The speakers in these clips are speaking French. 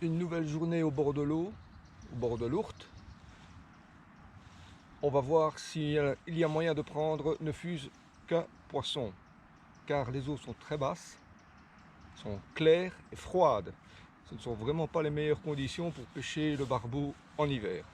Une nouvelle journée au bord de l'eau, au bord de l'Ourthe. On va voir s'il y a moyen de prendre ne fût-ce qu'un poisson, car les eaux sont très basses, sont claires et froides. Ce ne sont vraiment pas les meilleures conditions pour pêcher le barbeau en hiver.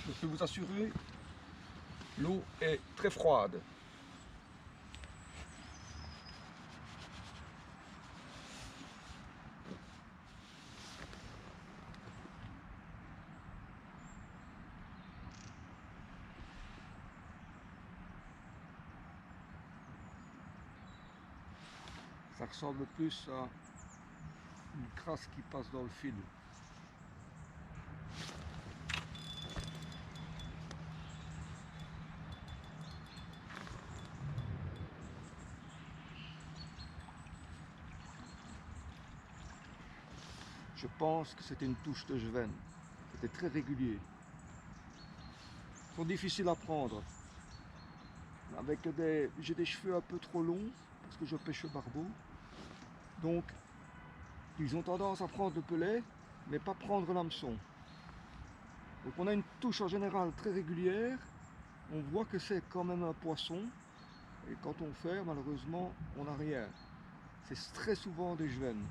Je peux vous assurer, l'eau est très froide. Ça ressemble plus à une crasse qui passe dans le fil. Je pense que c'était une touche de Gevenne. C'était très régulier. Ils sont difficiles à prendre. J'ai des cheveux un peu trop longs parce que je pêche le barbeau. Donc, ils ont tendance à prendre le pelet, mais pas prendre l'hameçon. Donc on a une touche en général très régulière. On voit que c'est quand même un poisson. Et quand on fait, malheureusement, on n'a rien. C'est très souvent des juvennes.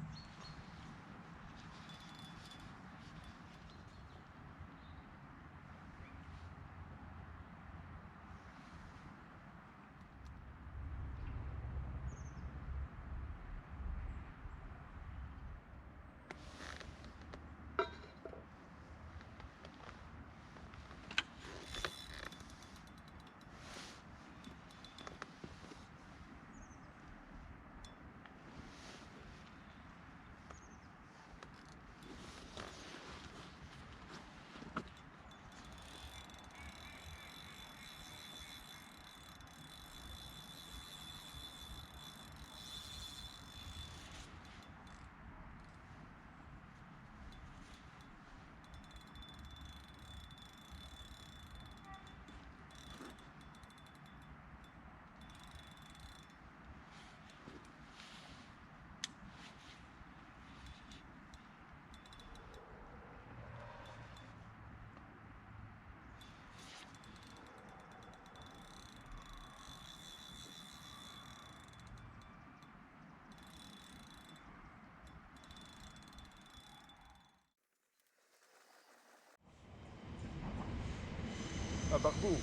Un barbeau.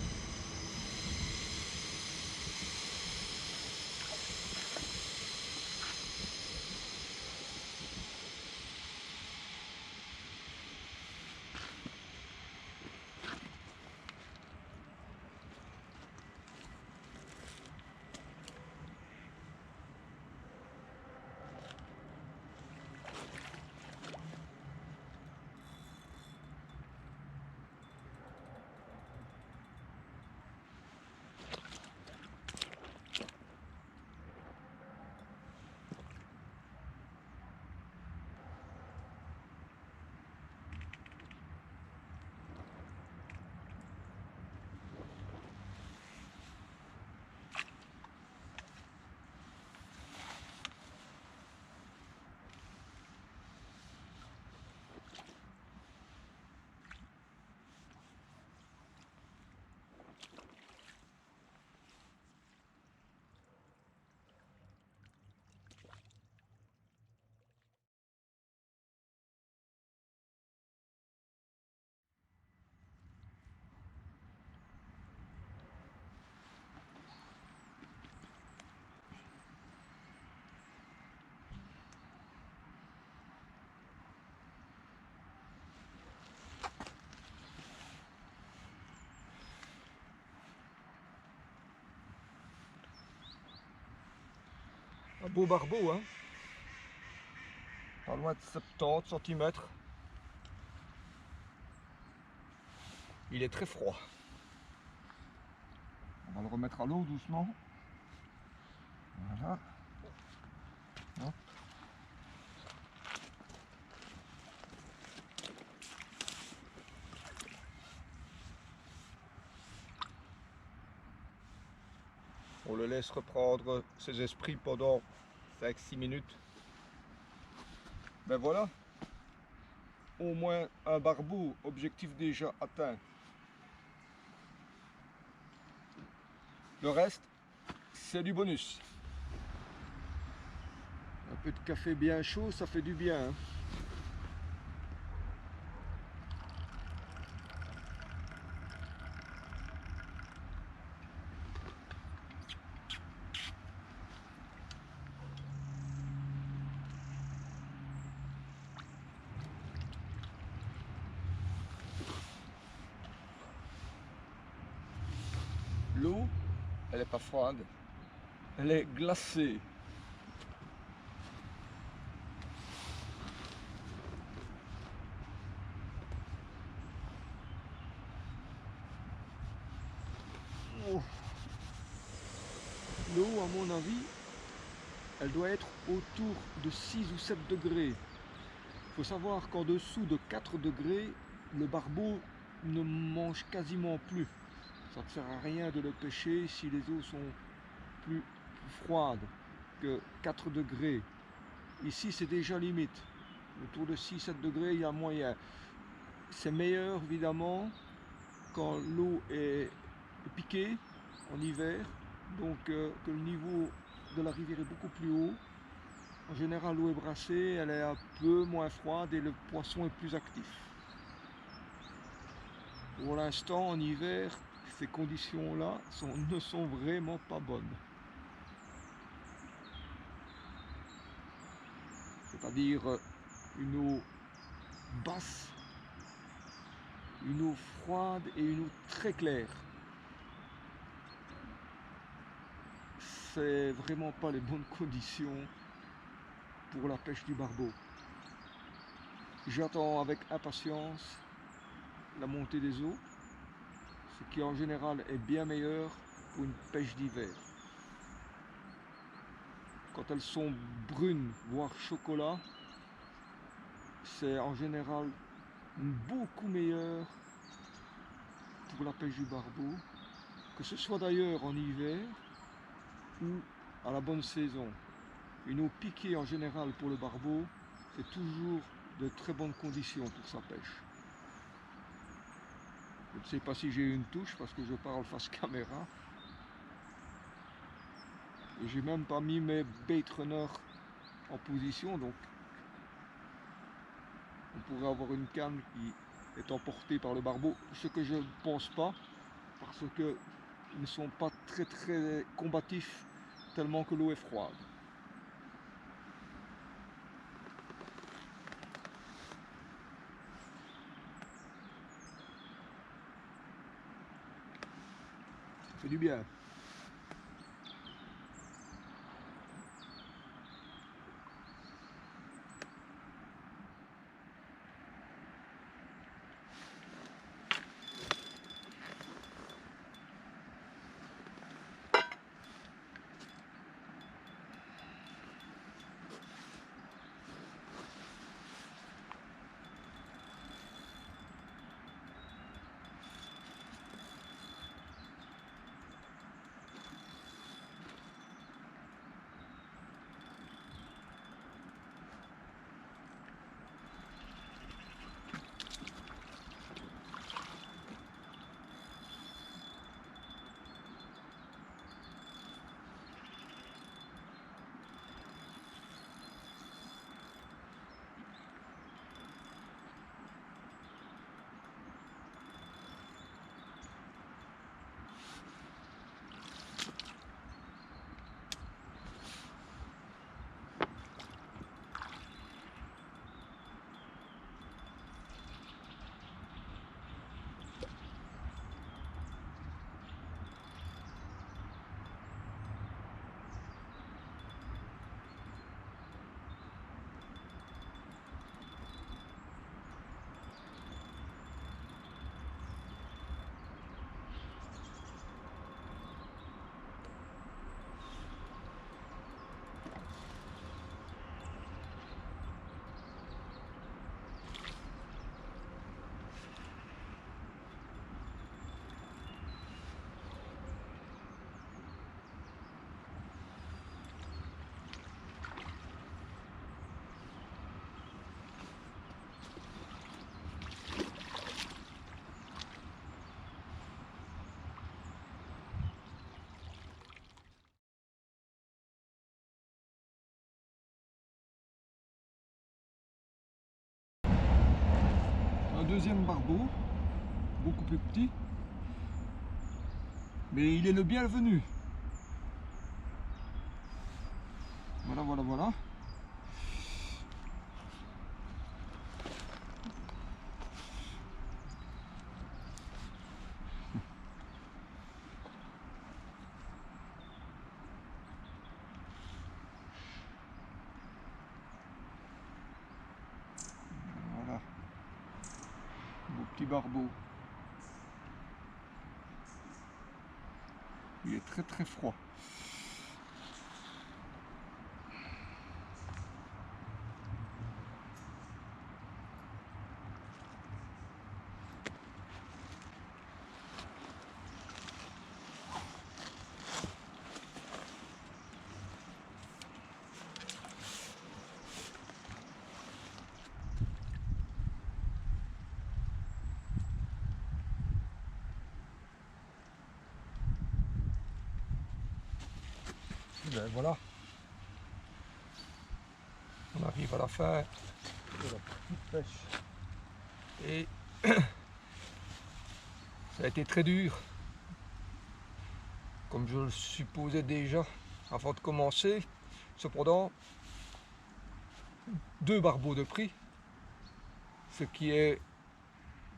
Un beau barbeau, hein. Pas loin de 70 cm. Il est très froid. On va le remettre à l'eau doucement. Voilà. Hop. On le laisse reprendre ses esprits pendant 5-6 minutes. Ben voilà, au moins un barbeau, objectif déjà atteint. Le reste, c'est du bonus. Un peu de café bien chaud, ça fait du bien. Hein. L'eau, elle n'est pas froide, elle est glacée. Oh. L'eau, à mon avis, elle doit être autour de 6 ou 7 degrés. Il faut savoir qu'en dessous de 4 degrés, le barbeau ne mange quasiment plus. Ça ne sert à rien de le pêcher si les eaux sont plus froides que 4 degrés. Ici, c'est déjà limite. Autour de 6-7 degrés, il y a moyen. C'est meilleur, évidemment, quand l'eau est piquée en hiver, donc que le niveau de la rivière est beaucoup plus haut. En général, l'eau est brassée, elle est un peu moins froide et le poisson est plus actif. Pour l'instant, en hiver, ces conditions-là ne sont vraiment pas bonnes. C'est-à-dire une eau basse, une eau froide et une eau très claire. C'est vraiment pas les bonnes conditions pour la pêche du barbeau. J'attends avec impatience la montée des eaux, ce qui en général est bien meilleur pour une pêche d'hiver. Quand elles sont brunes, voire chocolat, c'est en général beaucoup meilleur pour la pêche du barbeau, que ce soit d'ailleurs en hiver ou à la bonne saison. Une eau piquée en général pour le barbeau, c'est toujours de très bonnes conditions pour sa pêche. Je ne sais pas si j'ai une touche parce que je parle face caméra. Et j'ai même pas mis mes bait runners en position, donc on pourrait avoir une canne qui est emportée par le barbeau, ce que je ne pense pas, parce qu'ils ne sont pas très combatifs tellement que l'eau est froide. Ça fait du bien. deuxième barbeau, beaucoup plus petit. Mais il est le bienvenu. Voilà, voilà, voilà. Voilà. Beau petit barbeau. Il est très très froid. Et ben voilà. On arrive à la fin de la petite pêche. Et ça a été très dur. Comme je le supposais déjà avant de commencer. Cependant, 2 barbeaux de prix, ce qui est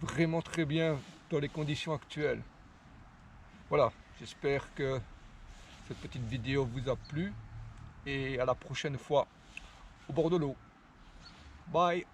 vraiment très bien dans les conditions actuelles. Voilà, j'espère que cette petite vidéo vous a plu et à la prochaine fois au bord de l'eau. Bye!